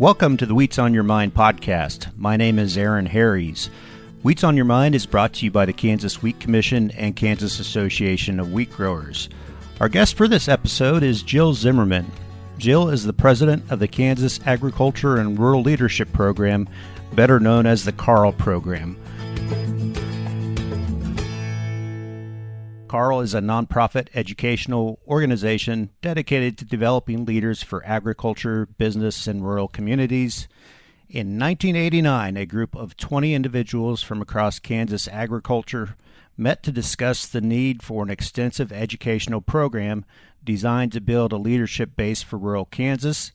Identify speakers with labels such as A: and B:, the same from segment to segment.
A: Welcome to the Wheats on Your Mind podcast. My name is Aaron Harries. Wheats on Your Mind is brought to you by the Kansas Wheat Commission and Kansas Association of Wheat Growers. Our guest for this episode is Jill Zimmerman. Jill is the president of the Kansas Agriculture and Rural Leadership Program, better known as the KARL program. KARL is a nonprofit educational organization dedicated to developing leaders for agriculture, business, and rural communities. In 1989, a group of 20 individuals from across Kansas agriculture met to discuss the need for an extensive educational program designed to build a leadership base for rural Kansas,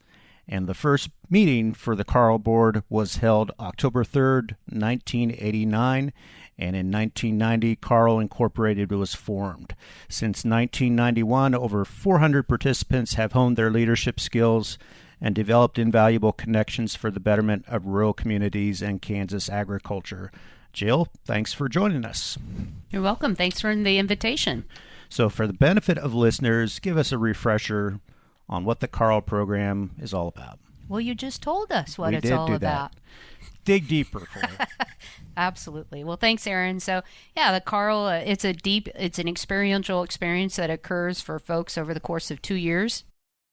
A: and the first meeting for the KARL board was held October 3rd, 1989, and in 1990, KARL Incorporated was formed. Since 1991, over 400 participants have honed their leadership skills and developed invaluable connections for the betterment of rural communities and Kansas agriculture. Jill, thanks for joining us.
B: You're welcome. Thanks for the invitation.
A: So for the benefit of listeners, give us a refresher on what the KARL program is all about.
B: Well, you just told us what it's all about.
A: Dig deeper for it.
B: Absolutely. Well, thanks, Aaron. So, the KARL, it's an experiential experience that occurs for folks over the course of 2 years.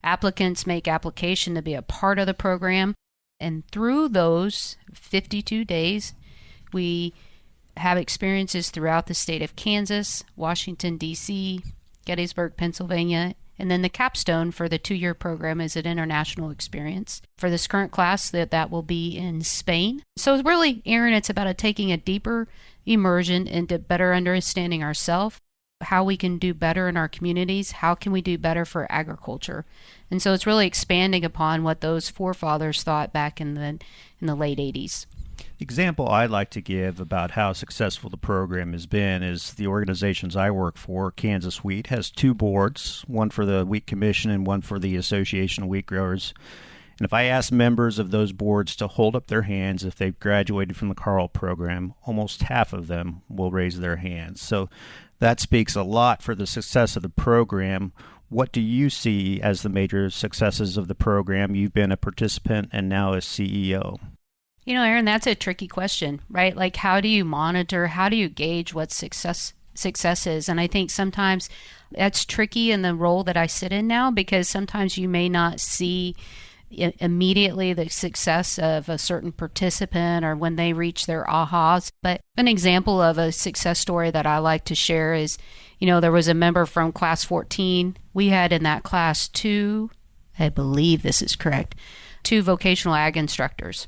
B: Applicants make application to be a part of the program, and through those 52 days, we have experiences throughout the state of Kansas, Washington, D.C., Gettysburg, Pennsylvania, and then the capstone for the 2-year program is an international experience. For this current class, that will be in Spain. So really, Aaron, it's about taking a deeper immersion into better understanding ourselves, how we can do better in our communities, how can we do better for agriculture. And so it's really expanding upon what those forefathers thought back in the late 80s.
A: The example I'd like to give about how successful the program has been is the organizations I work for, Kansas Wheat, has 2 boards, one for the Wheat Commission and one for the Association of Wheat Growers. And if I ask members of those boards to hold up their hands if they've graduated from the KARL program, almost half of them will raise their hands. So that speaks a lot for the success of the program. What do you see as the major successes of the program? You've been a participant and now a CEO.
B: You know, Aaron, that's a tricky question, right? Like, how do you monitor, how do you gauge what success is? And I think sometimes that's tricky in the role that I sit in now, because sometimes you may not see immediately the success of a certain participant or when they reach their ahas. But an example of a success story that I like to share is, there was a member from class 14. We had in that class 2, I believe this is correct, 2 vocational ag instructors.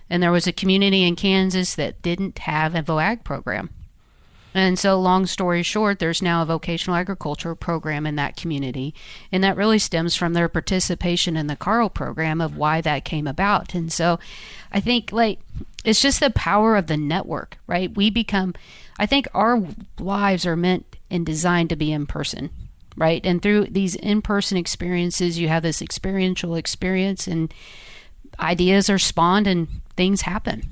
B: And there was a community in Kansas that didn't have a VOAG program. And so long story short, there's now a vocational agriculture program in that community. And that really stems from their participation in the KARL program of why that came about. And so I think it's just the power of the network, right? I think our lives are meant and designed to be in person, right? And through these in-person experiences, you have this experiential experience and ideas are spawned and things happen.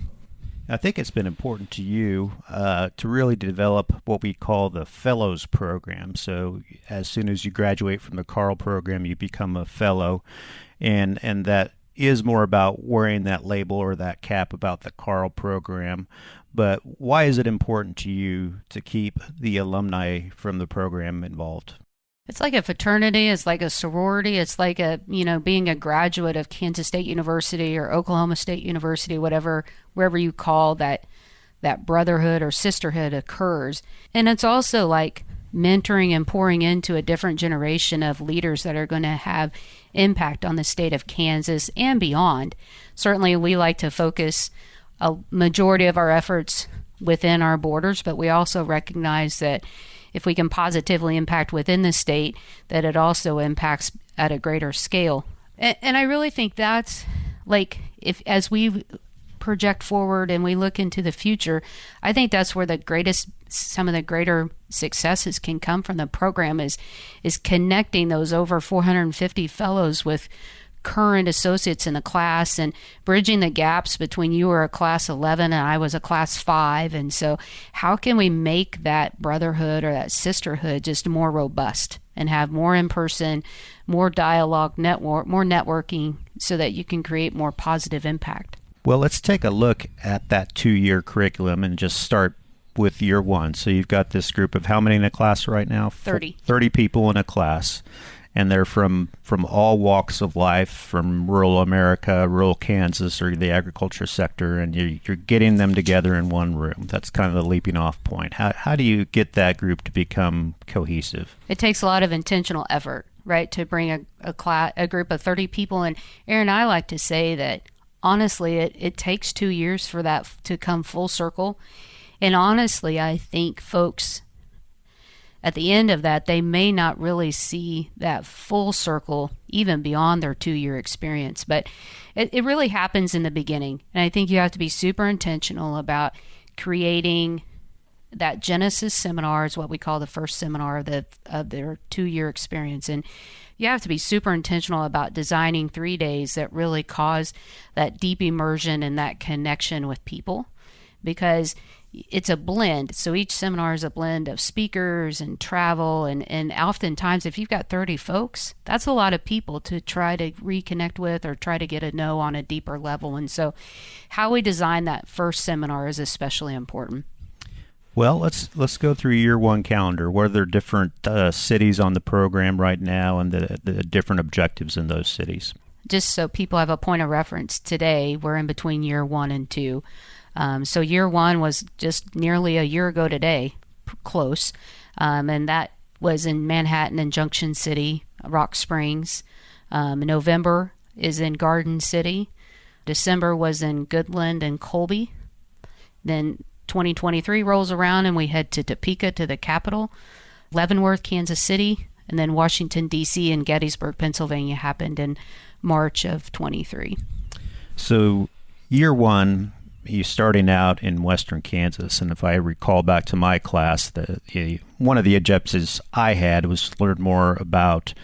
A: I think it's been important to you to really develop what we call the Fellows program. So as soon as you graduate from the KARL program, you become a fellow, and that is more about wearing that label or that cap about the KARL program. But why is it important to you to keep the alumni from the program involved?
B: It's like a fraternity. It's like a sorority. It's like being a graduate of Kansas State University or Oklahoma State University, wherever you call that brotherhood or sisterhood occurs. And it's also like mentoring and pouring into a different generation of leaders that are going to have impact on the state of Kansas and beyond. Certainly, we like to focus a majority of our efforts within our borders, but we also recognize that if we can positively impact within the state, that it also impacts at a greater scale. And I really think that's as we project forward and we look into the future, I think that's where some of the greater successes can come from the program is connecting those over 450 fellows with current associates in the class and bridging the gaps between you were a class 11 and I was a class 5. And so how can we make that brotherhood or that sisterhood just more robust and have more in-person, more dialogue, more networking so that you can create more positive impact.
A: Well, let's take a look at that 2-year curriculum and just start with year one. So you've got this group of how many in a class right now?
B: 30.
A: 30 people in a class. And they're from all walks of life, from rural America, rural Kansas, or the agriculture sector, and you're getting them together in one room. That's kind of the leaping off point. How do you get that group to become cohesive?
B: It takes a lot of intentional effort, right, to bring a group of 30 people. And Aaron, I like to say that, honestly, it takes 2 years for that to come full circle. And honestly, I think folks, at the end of that, they may not really see that full circle even beyond their 2-year experience. But it really happens in the beginning. And I think you have to be super intentional about creating that Genesis seminar, is what we call the first seminar of their 2-year experience. And you have to be super intentional about designing 3 days that really cause that deep immersion and that connection with people, because it's a blend. So each seminar is a blend of speakers and travel. And oftentimes, if you've got 30 folks, that's a lot of people to try to reconnect with or try to get to know on a deeper level. And so how we design that first seminar is especially important.
A: Well, let's go through year one calendar. What are the different cities on the program right now, and the different objectives in those cities?
B: Just so people have a point of reference, today we're in between year 1 and 2. So year 1 was just nearly a year ago today, close, and that was in Manhattan and Junction City, Rock Springs. November is in Garden City. December was in Goodland and Colby. Then 2023 rolls around and we head to Topeka, to the capital. Leavenworth, Kansas City, and then Washington, D.C. and Gettysburg, Pennsylvania happened in March of 23.
A: So year one, you're starting out in western Kansas, and if I recall back to my class, one of the objectives I had was to learn more about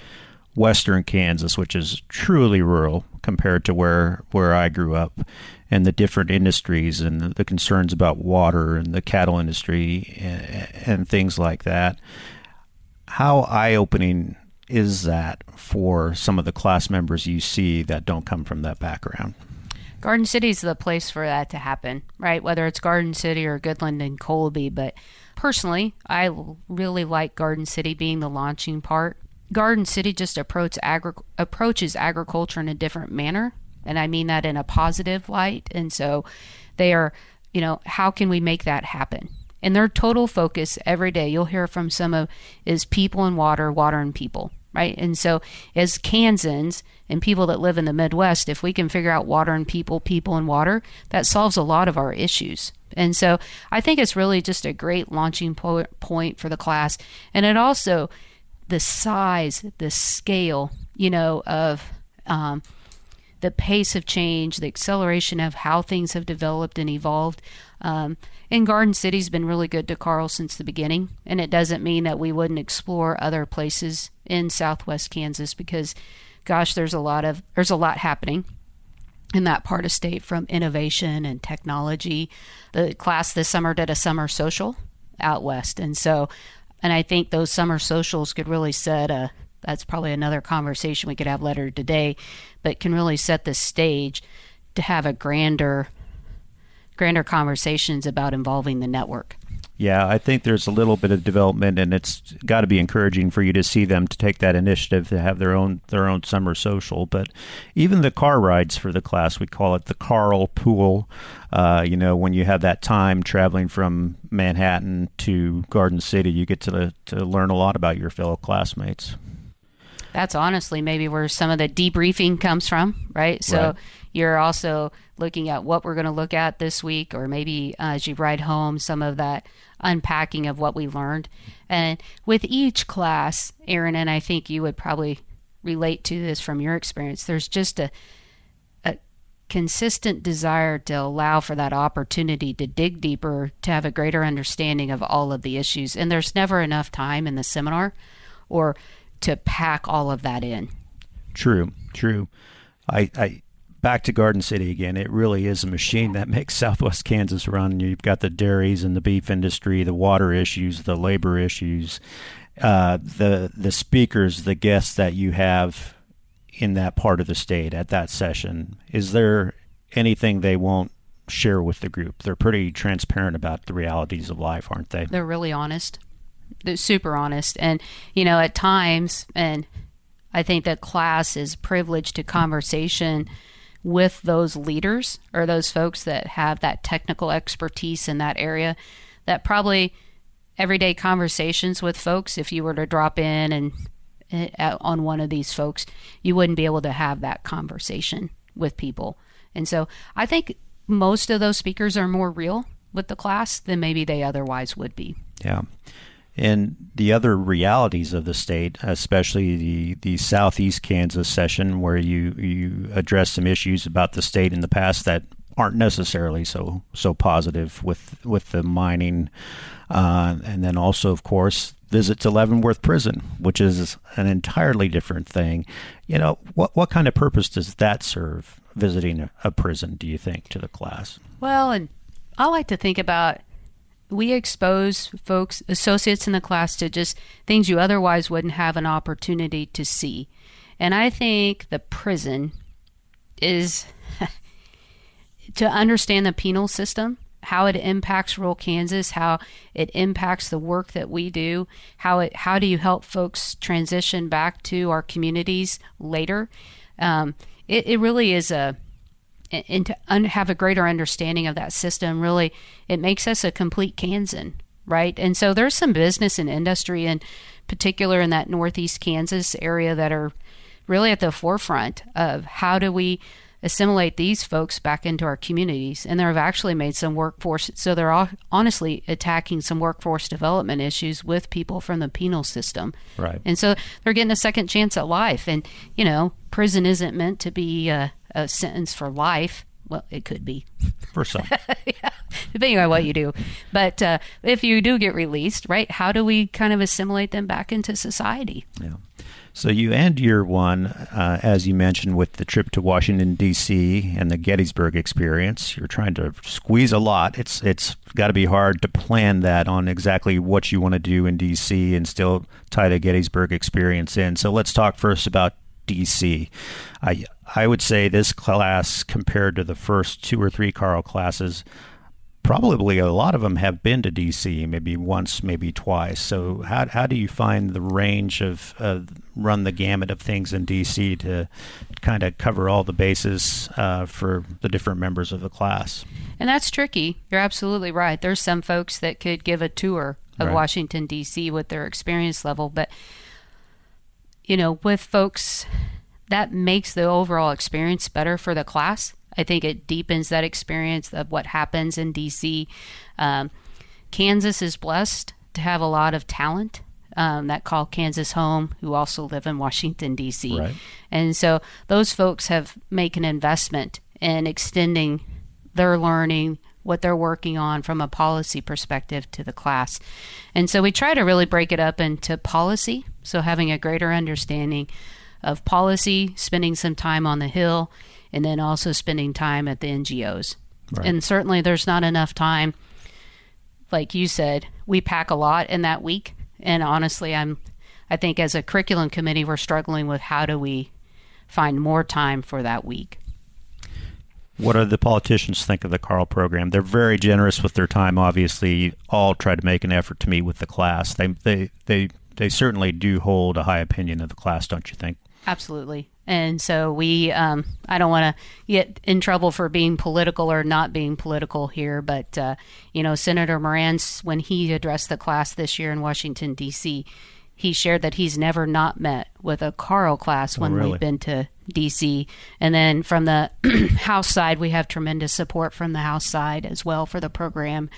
A: western Kansas, which is truly rural compared to where I grew up, and the different industries and the concerns about water and the cattle industry and things like that. How eye-opening is that for some of the class members you see that don't come from that background?
B: Garden City is the place for that to happen, right? Whether it's Garden City or Goodland and Colby. But personally, I really like Garden City being the launching part. Garden City just approaches agriculture in a different manner. And I mean that in a positive light. And so they are, how can we make that happen? And their total focus every day, you'll hear from is people and water, water and people, right? And so as Kansans and people that live in the Midwest, if we can figure out water and people, people and water, that solves a lot of our issues. And so I think it's really just a great launching point for the class. And it also, the size, the scale, of the pace of change, the acceleration of how things have developed and evolved. And Garden City's been really good to KARL since the beginning. And it doesn't mean that we wouldn't explore other places in Southwest Kansas, because, gosh, there's a lot happening in that part of state, from innovation and technology. The class this summer did a summer social out west. And I think those summer socials could really that's probably another conversation we could have later today, but can really set the stage to have a grander conversations about involving the network.
A: Yeah, I think there's a little bit of development, and it's got to be encouraging for you to see them to take that initiative to have their own summer social. But even the car rides for the class, we call it the KARL pool. When you have that time traveling from Manhattan to Garden City, you get to learn a lot about your fellow classmates.
B: That's honestly maybe where some of the debriefing comes from, right? So
A: right.
B: You're also looking at what we're going to look at this week, or maybe as you ride home, some of that unpacking of what we learned. And with each class, Aaron, and I think you would probably relate to this from your experience, there's just a consistent desire to allow for that opportunity to dig deeper, to have a greater understanding of all of the issues. And there's never enough time in the seminar or to pack all of that in.
A: True. I back to Garden City again. It really is a machine that makes Southwest Kansas run. You've got the dairies and the beef industry, the water issues, the labor issues, the speakers, the guests that you have in that part of the state at that session, is there anything they won't share with the group? They're pretty transparent about the realities of life, aren't they?
B: They're really honest. They're super honest. And, at times, and I think that class is privileged to conversation with those leaders or those folks that have that technical expertise in that area, that probably everyday conversations with folks, if you were to drop in and on one of these folks, you wouldn't be able to have that conversation with people. And so I think most of those speakers are more real with the class than maybe they otherwise would be.
A: Yeah. And the other realities of the state, especially the Southeast Kansas session, where you address some issues about the state in the past that aren't necessarily so positive with the mining, and then also, of course, visit to Leavenworth Prison, which is an entirely different thing. What kind of purpose does that serve, visiting a prison, do you think, to the class?
B: Well, and I like to think about, we expose folks, associates in the class, to just things you otherwise wouldn't have an opportunity to see. And I think the prison is to understand the penal system, how it impacts rural Kansas, how it impacts the work that we do, how do you help folks transition back to our communities later. It really is and to have a greater understanding of that system, really, it makes us a complete Kansan, right? And so there's some business and industry, in particular in that Northeast Kansas area, that are really at the forefront of how do we assimilate these folks back into our communities. And they've actually made some workforce, so they're all honestly attacking some workforce development issues with people from the penal system.
A: Right.
B: And so they're getting a second chance at life. And, prison isn't meant to be a sentence for life. Well, it could be.
A: For some.
B: Yeah, depending on what you do. But if you do get released, right, how do we kind of assimilate them back into society? Yeah.
A: So you end year one, as you mentioned, with the trip to Washington, D.C. and the Gettysburg experience. You're trying to squeeze a lot. It's got to be hard to plan that on exactly what you want to do in D.C. and still tie the Gettysburg experience in. So let's talk first about D.C. I would say this class, compared to the first 2 or 3 KARL classes, probably a lot of them have been to D.C. maybe once, maybe twice. So how do you find the range of run the gamut of things in D.C. to kind of cover all the bases for the different members of the class?
B: And that's tricky. You're absolutely right. There's some folks that could give a tour of Washington, D.C. with their experience level, but with folks, that makes the overall experience better for the class. I think it deepens that experience of what happens in D.C. Kansas is blessed to have a lot of talent that call Kansas home, who also live in Washington, D.C.
A: Right.
B: And so those folks have made an investment in extending their learning, what they're working on from a policy perspective, to the class. And so we try to really break it up into policy, so having a greater understanding of policy, spending some time on the Hill, and then also spending time at the NGOs. Right. And certainly there's not enough time. Like you said, we pack a lot in that week. And honestly, I think as a curriculum committee, we're struggling with how do we find more time for that week.
A: What do the politicians think of the KARL program? They're very generous with their time, obviously. All try to make an effort to meet with the class. They certainly do hold a high opinion of the class, don't you think?
B: Absolutely. And so we, I don't want to get in trouble for being political or not being political here, but, Senator Moran, when he addressed the class this year in Washington, D.C., he shared that he's never not met with a KARL class when we've been to D.C. And then from the House side, we have tremendous support from the House side as well for the program.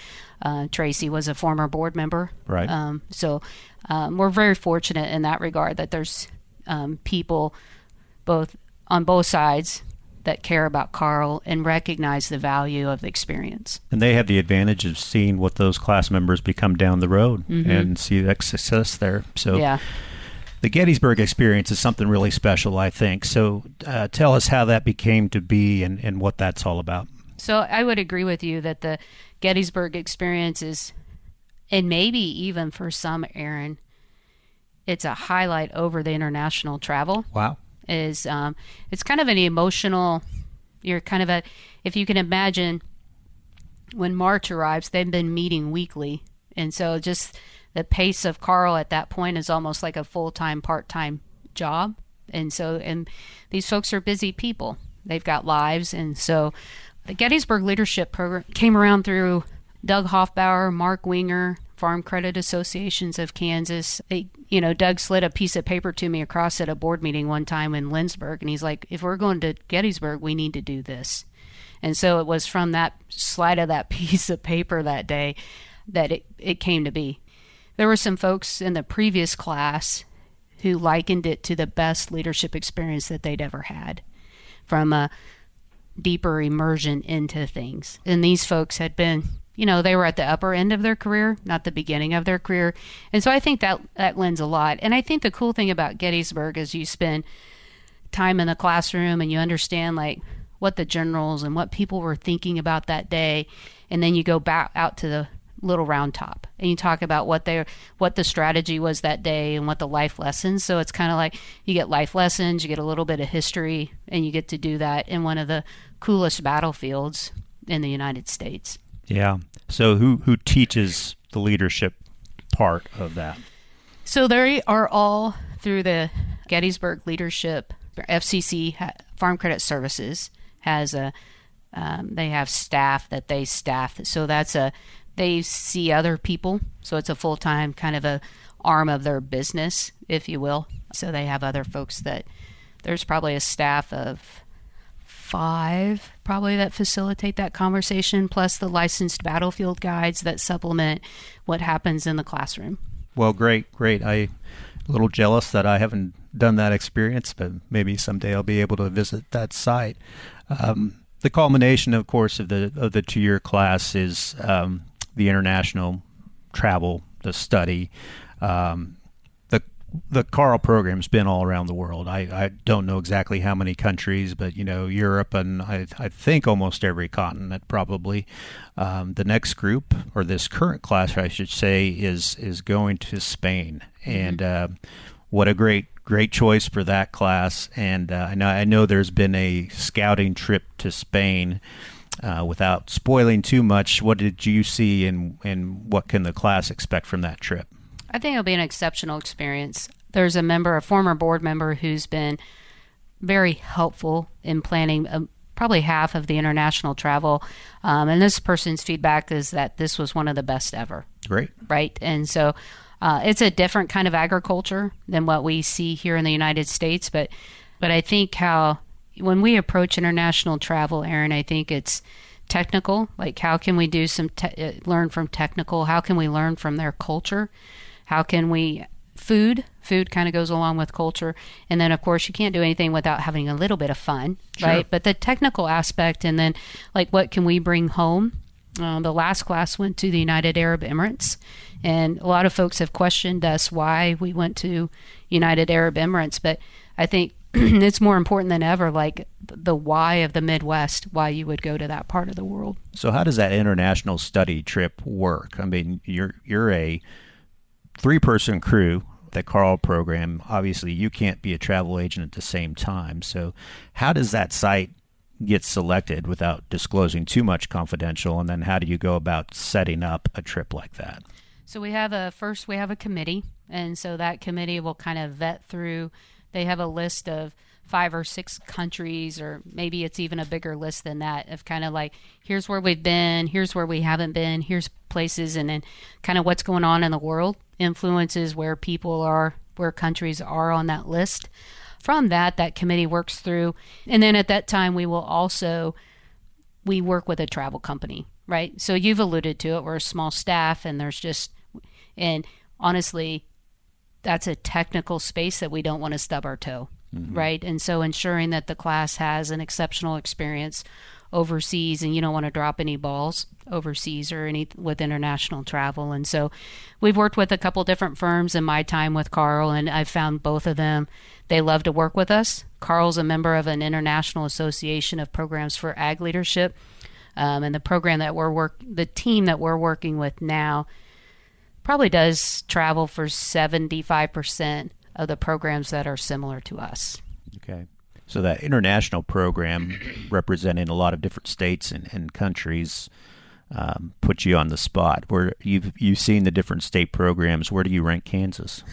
B: Tracy was a former board member.
A: Right.
B: So we're very fortunate in that regard that there's people on both sides that care about KARL and recognize the value of the experience.
A: And they have the advantage of seeing what those class members become down the road and see that success there. So
B: yeah.
A: The Gettysburg experience is something really special, I think. So tell us how that became to be and what that's all about.
B: So I would agree with you that the Gettysburg experience is, and maybe even for some, Aaron, it's a highlight over the international travel.
A: Wow.
B: is it's kind of an emotional, you're kind of if you can imagine when March arrives, they've been meeting weekly. And so just the pace of KARL at that point is almost like a full-time, part-time job. And these folks are busy people. They've got lives. And so the Gettysburg Leadership Program came around through Doug Hoffbauer, Mark Winger, Farm Credit Associations of Kansas. Doug slid a piece of paper to me across at a board meeting one time in Lindsborg, and he's like, if we're going to Gettysburg, we need to do this. And so it was from that slide of that piece of paper that day that it came to be. There were some folks in the previous class who likened it to the best leadership experience that they'd ever had, from a deeper immersion into things. And these folks had been, they were at the upper end of their career, not the beginning of their career. And so I think that lends a lot. And I think the cool thing about Gettysburg is you spend time in the classroom and you understand like what the generals and what people were thinking about that day. And then you go back out to the little round top and you talk about what the strategy was that day and what the life lessons. So it's kind of like you get life lessons, you get a little bit of history, and you get to do that in one of the coolest battlefields in the United States.
A: Yeah. So who teaches the leadership part of that?
B: So they are all through the Gettysburg Leadership. FCC, Farm Credit Services, has they have staff that they staff. So they see other people. So it's a full-time kind of a arm of their business, if you will. So they have other folks there's probably a staff of 5 probably that facilitate that conversation, plus the licensed battlefield guides that supplement what happens in the classroom.
A: Well, great. I'm a little jealous that I haven't done that experience, but maybe someday I'll be able to visit that site. The culmination, of course, of the 2-year class is the international travel, the study. The KARL program's been all around the world. I don't know exactly how many countries, but Europe and I think almost every continent probably. The next group, or this current class, I should say, is going to Spain, and what a great choice for that class. And I know there's been a scouting trip to Spain. Without spoiling too much, what did you see, and what can the class expect from that trip?
B: I think it'll be an exceptional experience. There's a former board member, who's been very helpful in planning probably half of the international travel. And this person's feedback is that this was one of the best ever.
A: Great.
B: Right. And so it's a different kind of agriculture than what we see here in the United States. But I think when we approach international travel, Aaron, I think it's technical. Like, how can we do learn from technical? How can we learn from their culture? How can we food kind of goes along with culture. And then, of course, you can't do anything without having a little bit of fun,
A: sure.
B: Right? But the technical aspect, and then, like, what can we bring home? The last class went to the United Arab Emirates, and a lot of folks have questioned us why we went to United Arab Emirates. But I think it's more important than ever, like the why of the Midwest, why you would go to that part of the world.
A: So how does that international study trip work? I mean, you're a 3-person crew, the KARL program. Obviously, you can't be a travel agent at the same time. So how does that site get selected without disclosing too much confidential? And then how do you go about setting up a trip like that?
B: So we have a committee. And so that committee will kind of vet through. They have a list of 5 or 6 countries, or maybe it's even a bigger list than that, of kind of like, here's where we've been, here's where we haven't been, here's places, and then kind of what's going on in the world influences where people are, where countries are on that list. From that committee works through, and then at that time we work with a travel company, right? So you've alluded to it, we're a small staff, and honestly, that's a technical space that we don't want to stub our toe. Mm-hmm. Right. And so ensuring that the class has an exceptional experience overseas, and you don't want to drop any balls overseas or with international travel. And so we've worked with a couple different firms in my time with KARL, and I've found both of them, they love to work with us. KARL's a member of an international association of programs for ag leadership. And the program that the team that we're working with now probably does travel for 75% of the programs that are similar to us.
A: Okay. So that international program representing a lot of different states and countries puts you on the spot. Where you've seen the different state programs. Where do you rank Kansas?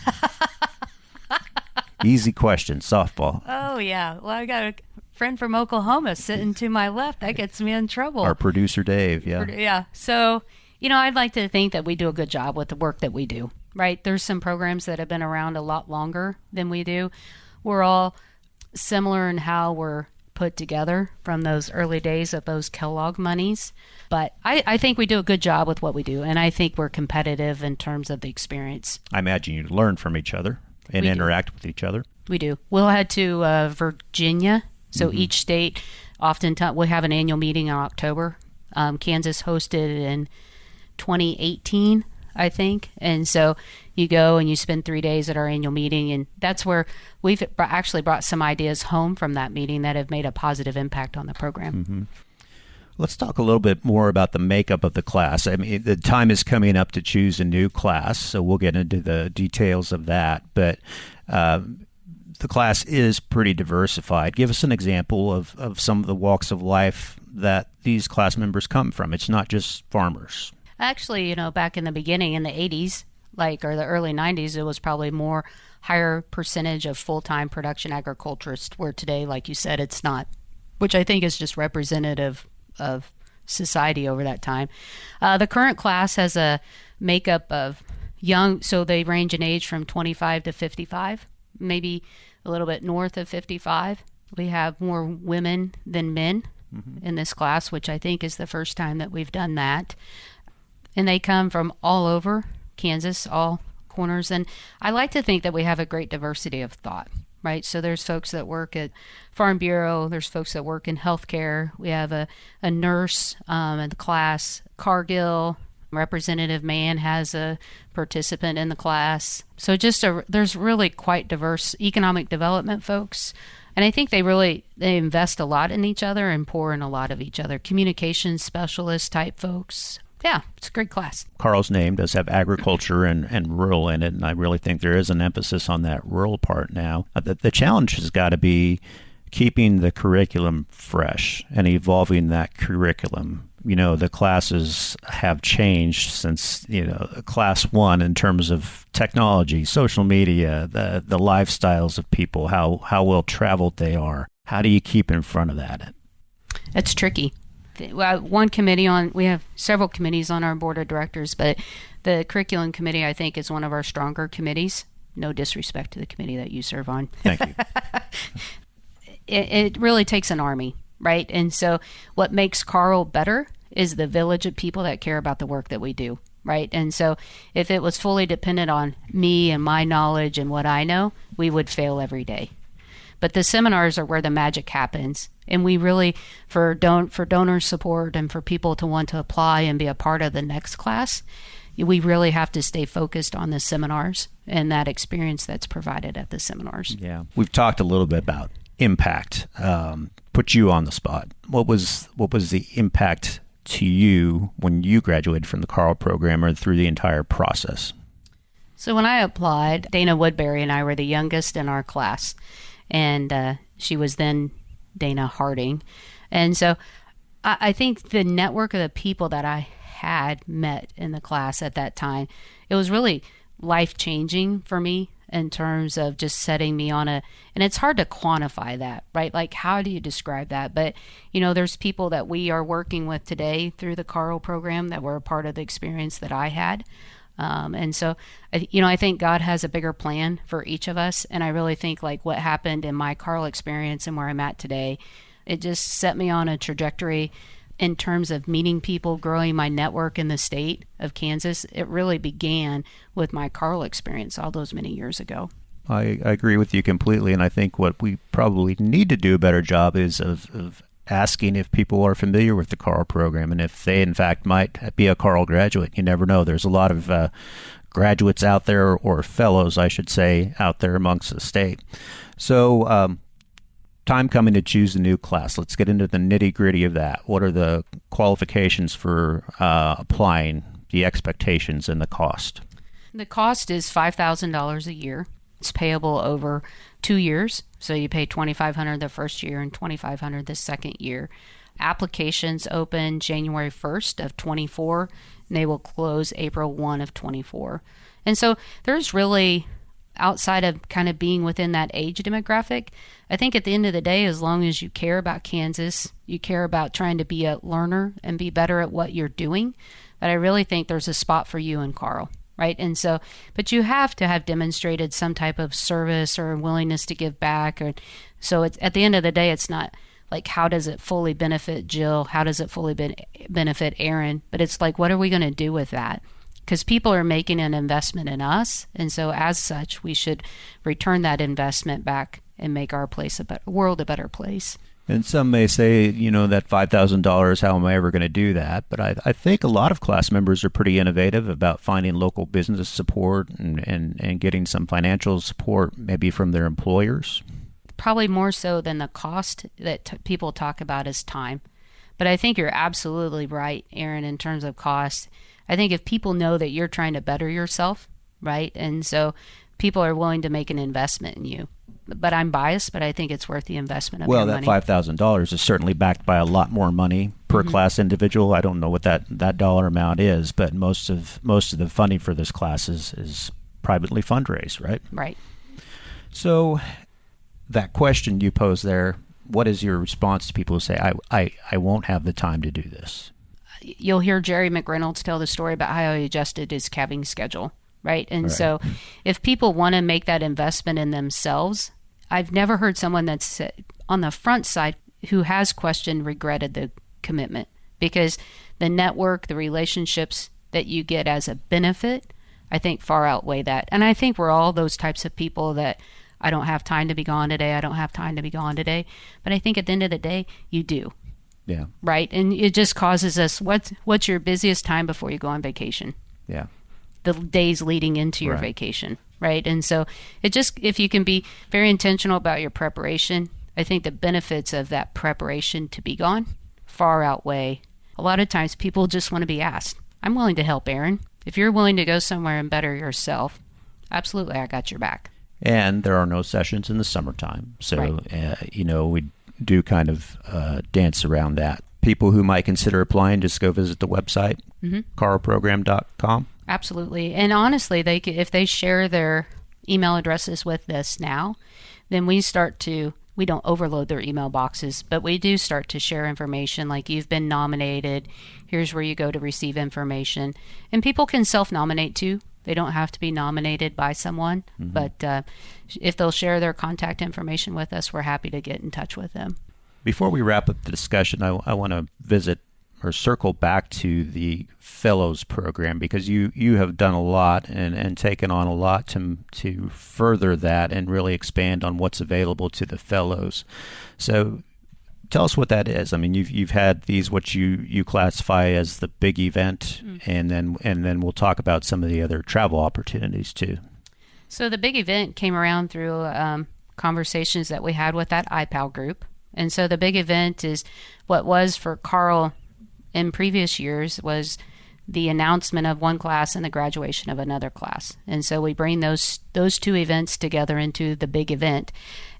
A: Easy question, softball.
B: Oh, yeah. Well, I got a friend from Oklahoma sitting to my left. That gets me in trouble.
A: Our producer, Dave, yeah.
B: Yeah. So, I'd like to think that we do a good job with the work that we do, right? There's some programs that have been around a lot longer than we do. We're all similar in how we're put together from those early days of those Kellogg monies. But I think we do a good job with what we do, and I think we're competitive in terms of the experience.
A: I imagine you learn from each other and interact with each other.
B: We do. We'll head to Virginia. So each state, oftentimes, we have an annual meeting in October. Kansas hosted in 2018, I think. And so you go and you spend 3 days at our annual meeting, and that's where we've actually brought some ideas home from that meeting that have made a positive impact on the program.
A: Mm-hmm. Let's talk a little bit more about the makeup of the class. I mean, the time is coming up to choose a new class, so we'll get into the details of that. But the class is pretty diversified. Give us an example of some of the walks of life that these class members come from. It's not just farmers.
B: Actually, back in the beginning, in the 80s, or the early 90s, it was probably more higher percentage of full-time production agriculturists, where today, like you said, it's not, which I think is just representative of society over that time. The current class has a makeup of young, so they range in age from 25 to 55, maybe a little bit north of 55. We have more women than men in this class, which I think is the first time that we've done that. And they come from all over Kansas, all corners. And I like to think that we have a great diversity of thought, right? So there's folks that work at Farm Bureau. There's folks that work in healthcare. We have a nurse in the class. KARL, Representative Mann, has a participant in the class. So there's really quite diverse economic development folks. And I think they invest a lot in each other and pour in a lot of each other. Communications specialist type folks. Yeah, it's a great class. KARL's
A: name does have agriculture and rural in it, and I really think there is an emphasis on that rural part now. The challenge has got to be keeping the curriculum fresh and evolving that curriculum. The classes have changed since, class one in terms of technology, social media, the lifestyles of people, how well traveled they are. How do you keep in front of that?
B: It's tricky. We have several committees on our board of directors, but the curriculum committee, I think, is one of our stronger committees. No disrespect to the committee that you serve on.
A: Thank you.
B: It really takes an army, right? And so what makes KARL better is the village of people that care about the work that we do, right? And so if it was fully dependent on me and my knowledge and what I know, we would fail every day. But the seminars are where the magic happens. And we really, for donor support and for people to want to apply and be a part of the next class, we really have to stay focused on the seminars and that experience that's provided at the seminars.
A: Yeah. We've talked a little bit about impact. Put you on the spot. What was the impact to you when you graduated from the KARL program or through the entire process?
B: So when I applied, Dana Woodbury and I were the youngest in our class. And she was then Dana Harding. And so I think the network of the people that I had met in the class at that time, it was really life-changing for me in terms of just setting me on and it's hard to quantify that, right? Like, how do you describe that? But, there's people that we are working with today through the KARL program that were a part of the experience that I had. And so, I think God has a bigger plan for each of us. And I really think what happened in my KARL experience and where I'm at today, it just set me on a trajectory in terms of meeting people, growing my network in the state of Kansas. It really began with my KARL experience all those many years ago.
A: I agree with you completely. And I think what we probably need to do a better job is of asking if people are familiar with the KARL program and if they, in fact, might be a KARL graduate. You never know. There's a lot of graduates out there, or fellows, I should say, out there amongst the state. So time coming to choose a new class. Let's get into the nitty-gritty of that. What are the qualifications for applying, the expectations, and the cost?
B: The cost is $5,000 a year. It's payable over 2 years. So you pay $2,500 the first year and $2,500 the second year. Applications open January 1st of 24, and they will close April 1 of 24. And so there's really, outside of kind of being within that age demographic, I think at the end of the day, as long as you care about Kansas, you care about trying to be a learner and be better at what you're doing, that I really think there's a spot for you and KARL. Right. And so, but you have to have demonstrated some type of service or willingness to give back. Or so it's, at the end of the day, it's not like, how does it fully benefit Jill? How does it fully benefit Aaron? But it's like, what are we going to do with that? Because people are making an investment in us. And so as such, we should return that investment back and make our world a better place.
A: And some may say, that $5,000, how am I ever going to do that? But I think a lot of class members are pretty innovative about finding local business support and getting some financial support maybe from their employers.
B: Probably more so than the cost that people talk about is time. But I think you're absolutely right, Aaron, in terms of cost. I think if people know that you're trying to better yourself, right? And so people are willing to make an investment in you. But I'm biased, but I think it's worth the investment of your money.
A: Well, that $5,000 is certainly backed by a lot more money per class individual. I don't know what that dollar amount is, but most of the funding for this class is privately fundraised, right?
B: Right.
A: So that question you posed there, what is your response to people who say, I won't have the time to do this?
B: You'll hear Jerry McReynolds tell the story about how he adjusted his cabbing schedule. Right. And so if people want to make that investment in themselves, I've never heard someone that's on the front side who has questioned regretted the commitment, because the network, the relationships that you get as a benefit, I think far outweigh that. And I think we're all those types of people that I don't have time to be gone today. I don't have time to be gone today. But I think at the end of the day, you do.
A: Yeah.
B: Right. And it just causes us, what's your busiest time before you go on vacation?
A: Yeah.
B: The days leading into your vacation, right? And so if you can be very intentional about your preparation, I think the benefits of that preparation to be gone far outweigh. A lot of times people just want to be asked. I'm willing to help, Aaron. If you're willing to go somewhere and better yourself, absolutely, I got your back.
A: And there are no sessions in the summertime. So, we do kind of dance around that. People who might consider applying, just go visit the website, karlprogram.com.
B: Absolutely. And honestly, if they share their email addresses with us now, then we don't overload their email boxes, but we do start to share information like you've been nominated. Here's where you go to receive information. And people can self-nominate too. They don't have to be nominated by someone, but if they'll share their contact information with us, we're happy to get in touch with them. Before we wrap up the discussion, I want to visit or circle back to the Fellows program, because you have done a lot and taken on a lot to further that and really expand on what's available to the Fellows. So tell us what that is. I mean, you've had these, what you classify as the big event, and then we'll talk about some of the other travel opportunities too. So the big event came around through conversations that we had with that IPAL group. And so the big event is what was for KARL in previous years was the announcement of one class and the graduation of another class. And so we bring those two events together into the big event.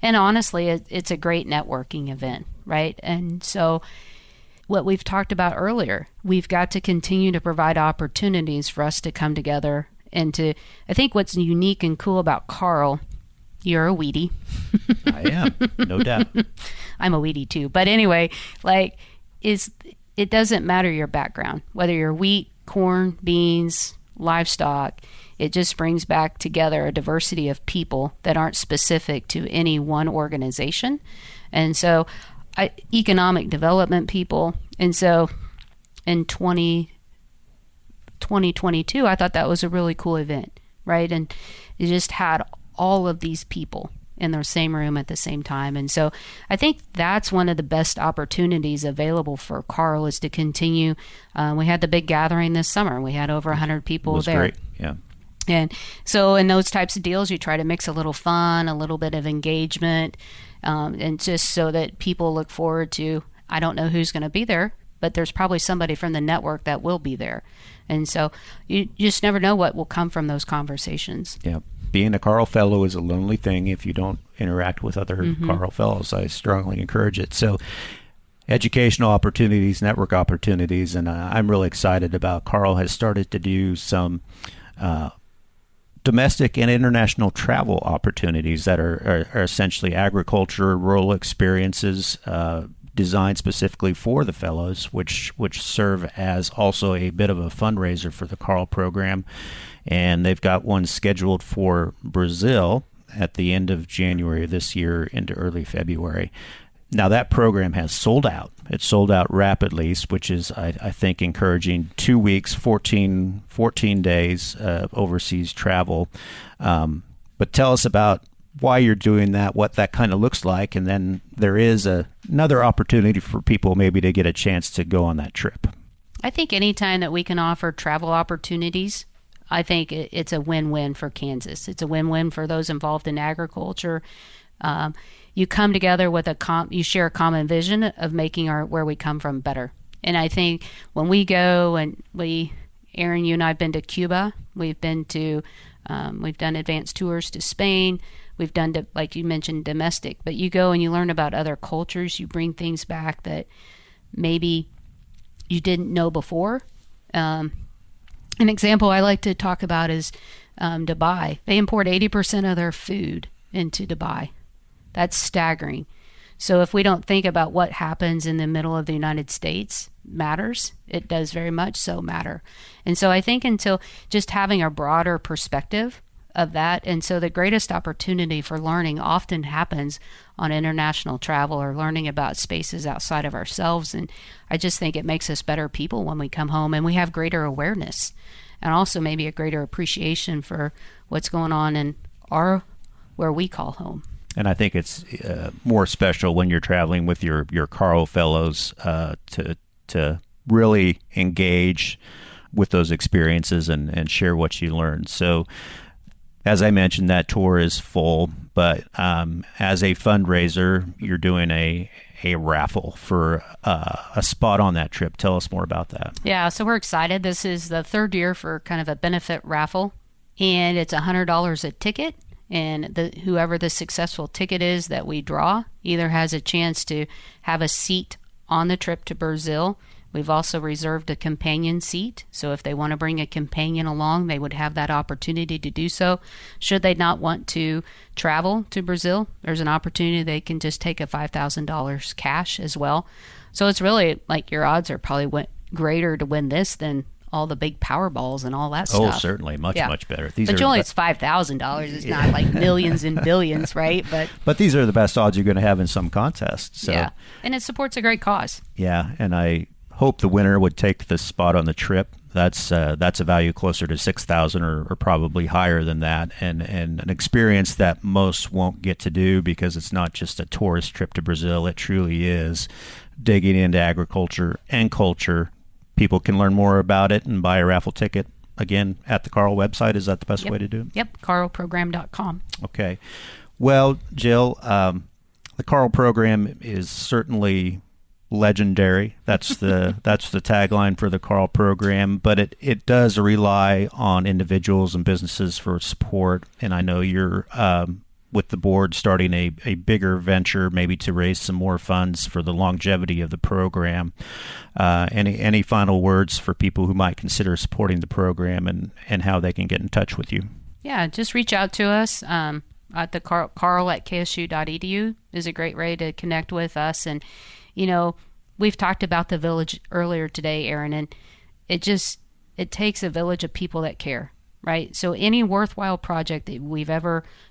B: And honestly, it's a great networking event, right? And so what we've talked about earlier, we've got to continue to provide opportunities for us to come together and I think what's unique and cool about KARL, you're a Wheatie. I am, no doubt. I'm a Wheatie too. But anyway, it doesn't matter your background, whether you're wheat, corn, beans, livestock. It just brings back together a diversity of people that aren't specific to any one organization. And so economic development people. And so in 2022, I thought that was a really cool event, right? And it just had all of these people in the same room at the same time. And so I think that's one of the best opportunities available for KARL is to continue. We had the big gathering this summer. We had over 100 people there. Great. Yeah. And so in those types of deals, you try to mix a little fun, a little bit of engagement, and just so that people look forward to, I don't know who's going to be there, but there's probably somebody from the network that will be there. And so you just never know what will come from those conversations. Yeah.
A: being a KARL Fellow is a lonely thing if you don't interact with other KARL Fellows. I strongly encourage it. So educational opportunities, network opportunities, and I'm really excited about KARL has started to do some domestic and international travel opportunities that are essentially agriculture, rural experiences designed specifically for the fellows, which serve as also a bit of a fundraiser for the KARL program. And they've got one scheduled for Brazil at the end of January this year into early February. Now, that program has sold out. It sold out rapidly, which is, I think, encouraging. 2 weeks, 14 days overseas travel. But tell us about why you're doing that, what that kind of looks like, and then there is another opportunity for people maybe to get a chance to go on that trip.
B: I think anytime that we can offer travel opportunities, I think it's a win-win for Kansas. It's a win-win for those involved in agriculture. You come together with you share a common vision of making where we come from better. And I think when we go and Aaron, you and I have been to Cuba. We've been to, we've done advanced tours to Spain. We've done, like you mentioned, domestic. But you go and you learn about other cultures. You bring things back that maybe you didn't know before. An example I like to talk about is Dubai. They import 80% of their food into Dubai. That's staggering. So if we don't think about what happens in the middle of the United States matters, it does very much so matter. And so I think until just having a broader perspective of that, and so the greatest opportunity for learning often happens on international travel or learning about spaces outside of ourselves. And I just think it makes us better people when we come home, and we have greater awareness and also maybe a greater appreciation for what's going on in where we call home.
A: And I think it's more special when you're traveling with your KARL Fellows to really engage with those experiences and share what you learned. So, as I mentioned, that tour is full, but as a fundraiser, you're doing a raffle for a spot on that trip. Tell us more about that.
B: Yeah, so we're excited. This is the third year for kind of a benefit raffle, and it's $100 a ticket. And whoever the successful ticket is that we draw either has a chance to have a seat on the trip to Brazil. We've also reserved a companion seat. So if they want to bring a companion along, they would have that opportunity to do so. Should they not want to travel to Brazil, there's an opportunity they can just take a $5,000 cash as well. So it's really like your odds are probably greater to win this than all the big Powerballs and all that stuff.
A: Oh, certainly. Much better.
B: But only it's $5,000. It's not like millions and billions, right?
A: But these are the best odds you're going to have in some contests. So.
B: Yeah, and it supports a great cause.
A: Yeah, and I hope the winner would take the spot on the trip. That's a value closer to $6,000 or probably higher than that, and an experience that most won't get to do because it's not just a tourist trip to Brazil. It truly is digging into agriculture and culture. People can learn more about it and buy a raffle ticket, again, at the KARL website. Is that the best way to do it?
B: Yep, KARLprogram.com.
A: Okay. Well, Jill, the KARL program is certainly legendary. That's the tagline for the KARL program, but it does rely on individuals and businesses for support, and I know you're with the board starting a bigger venture, maybe to raise some more funds for the longevity of the program. Any final words for people who might consider supporting the program and how they can get in touch with you? Yeah,
B: just reach out to us at the KARL@ksu.edu is a great way to connect with us. And, we've talked about the village earlier today, Aaron, and it takes a village of people that care. Right. So any worthwhile project that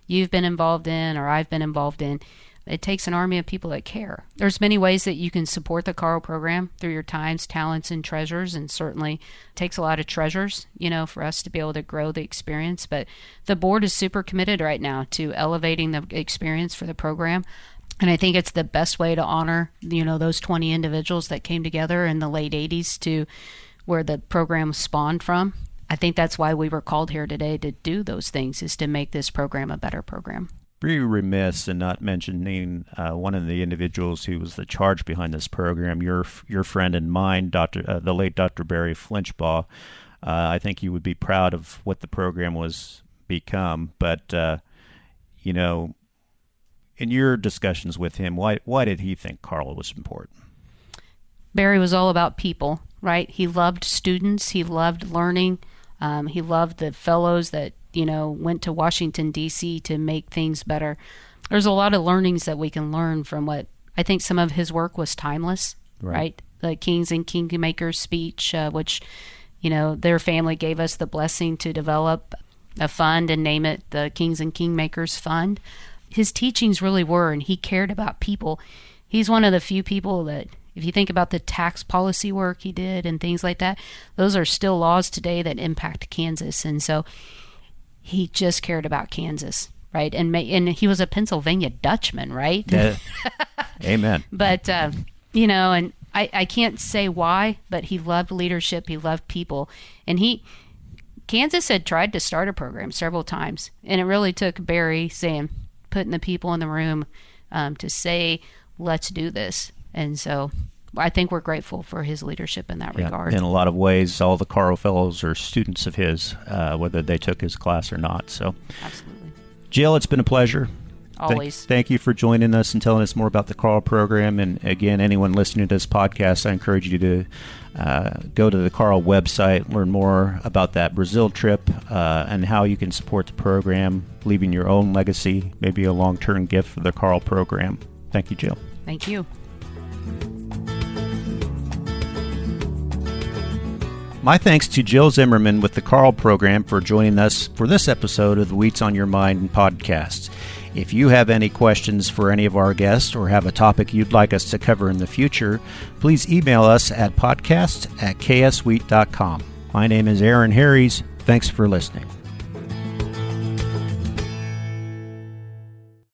B: you've been involved in or I've been involved in, it takes an army of people that care. There's many ways that you can support the KARL program through your times, talents, and treasures. And certainly it takes a lot of treasures, for us to be able to grow the experience. But the board is super committed right now to elevating the experience for the program. And I think it's the best way to honor, those 20 individuals that came together in the late 80s to where the program spawned from. I think that's why we were called here today to do those things, is to make this program a better program. Be remiss in not mentioning one of the individuals who was the charge behind this program, your friend and mine, the late Dr. Barry Flinchbaugh. I think you would be proud of what the program was
A: become. But, in your discussions with him, why did he think KARL was important?
B: Barry was all about people, right? He loved students. He loved learning. He loved the fellows that, went to Washington, D.C. to make things better. There's a lot of learnings that we can learn from what I think some of his work was timeless, right? The Kings and Kingmakers speech, which, their family gave us the blessing to develop a fund and name it the Kings and Kingmakers Fund. His teachings really were, and he cared about people. He's one of the few people that, if you think about the tax policy work he did and things like that, those are still laws today that impact Kansas. And so he just cared about Kansas, right? And he was a Pennsylvania Dutchman, right?
A: Yeah. Amen.
B: But, and I can't say why, but he loved leadership. He loved people. And Kansas had tried to start a program several times, and it really took Barry putting the people in the room to say, let's do this. And so I think we're grateful for his leadership in that regard.
A: In a lot of ways, all the KARL Fellows are students of his, whether they took his class or not. So,
B: absolutely.
A: Jill, it's been a pleasure.
B: Always.
A: Thank you for joining us and telling us more about the KARL program. And again, anyone listening to this podcast, I encourage you to go to the KARL website, learn more about that Brazil trip and how you can support the program, leaving your own legacy, maybe a long-term gift for the KARL program. Thank you, Jill.
B: Thank you.
A: My thanks to Jill Zimmerman with the KARL program for joining us for this episode of the Wheats on Your Mind podcast. If you have any questions for any of our guests or have a topic you'd like us to cover in the future, please email us at podcast@kswheat.com. My name is Aaron Harries. Thanks for listening.